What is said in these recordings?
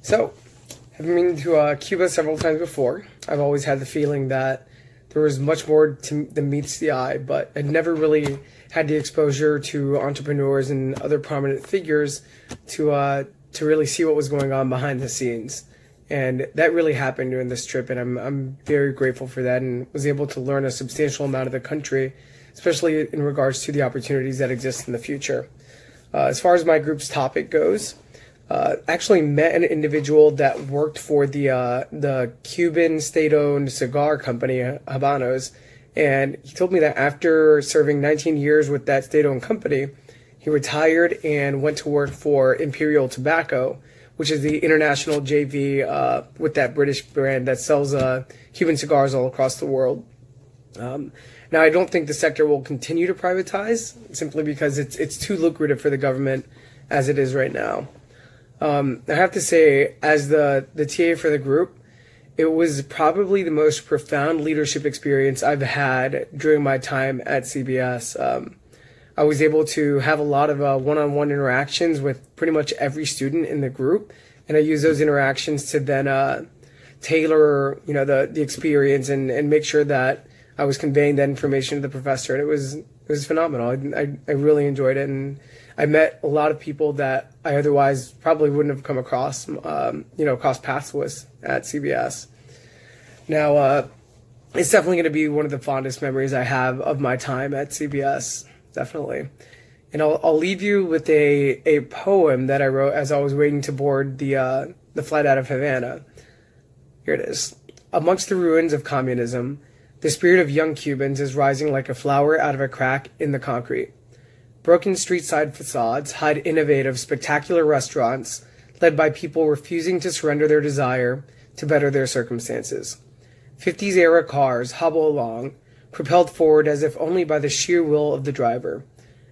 So, having been to Cuba several times before, I've always had the feeling that there was much more than meets the eye, but I'd never really had the exposure to entrepreneurs and other prominent figures to really see what was going on behind the scenes. And that really happened during this trip, and I'm very grateful for that, and was able to learn a substantial amount of the country, especially in regards to the opportunities that exist in the future. As far as my group's topic goes, actually met an individual that worked for the Cuban state-owned cigar company, Habanos, and he told me that after serving 19 years with that state-owned company, he retired and went to work for Imperial Tobacco, which is the international JV with that British brand that sells Cuban cigars all across the world. Now, I don't think the sector will continue to privatize, simply because it's too lucrative for the government as it is right now. I have to say, as the TA for the group, it was probably the most profound leadership experience I've had during my time at CBS. I was able to have a lot of one-on-one interactions with pretty much every student in the group, and I used those interactions to then tailor, the experience and make sure that I was conveying that information to the professor. And it was phenomenal. I really enjoyed it, and I met a lot of people that I otherwise probably wouldn't have come across, cross paths with at CBS. Now, it's definitely going to be one of the fondest memories I have of my time at CBS, definitely. And I'll leave you with a poem that I wrote as I was waiting to board the flight out of Havana. Here it is. Amongst the ruins of communism, the spirit of young Cubans is rising like a flower out of a crack in the concrete. Broken street-side facades hide innovative, spectacular restaurants led by people refusing to surrender their desire to better their circumstances. 50s-era cars hobble along, propelled forward as if only by the sheer will of the driver.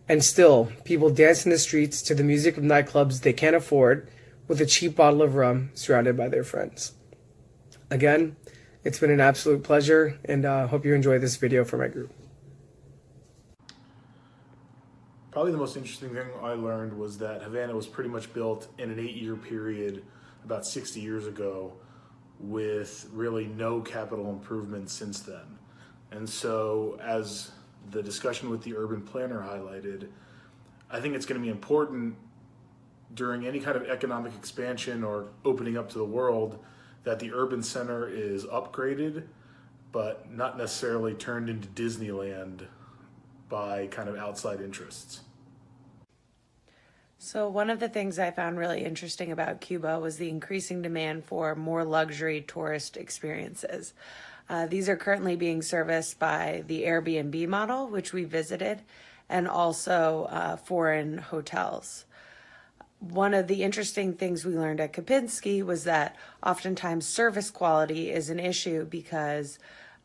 And still, people dance in the streets to the music of nightclubs they can't afford with a cheap bottle of rum surrounded by their friends. Again, it's been an absolute pleasure, and hope you enjoy this video for my group. Probably the most interesting thing I learned was that Havana was pretty much built in an 8-year period about 60 years ago with really no capital improvements since then. And so, as the discussion with the urban planner highlighted, I think it's going to be important during any kind of economic expansion or opening up to the world that the urban center is upgraded, but not necessarily turned into Disneyland by kind of outside interests. So one of the things I found really interesting about Cuba was the increasing demand for more luxury tourist experiences. These are currently being serviced by the Airbnb model, which we visited, and also foreign hotels. One of the interesting things we learned at Kapinski was that oftentimes service quality is an issue because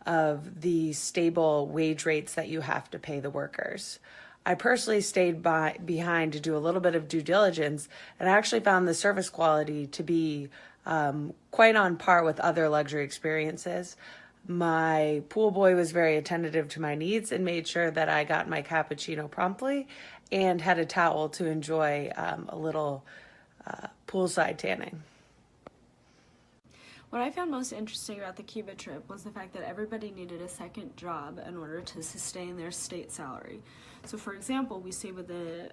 of the stable wage rates that you have to pay the workers. I personally stayed behind to do a little bit of due diligence, and I actually found the service quality to be quite on par with other luxury experiences. My pool boy was very attentive to my needs and made sure that I got my cappuccino promptly and had a towel to enjoy a little poolside tanning. What I found most interesting about the Cuba trip was the fact that everybody needed a second job in order to sustain their state salary. So for example, we stayed with a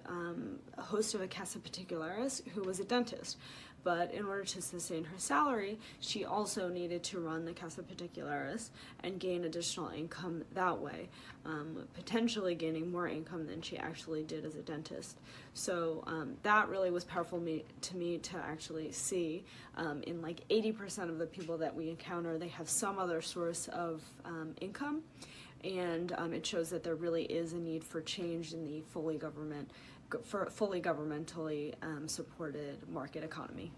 host of a Casa Particulares who was a dentist. But in order to sustain her salary, she also needed to run the Casa Particulares and gain additional income that way, potentially gaining more income than she actually did as a dentist. So that really was powerful to me to actually see. In like 80% of the people that we encounter, they have some other source of income, and it shows that there really is a need for change in the fully governmentally supported market economy.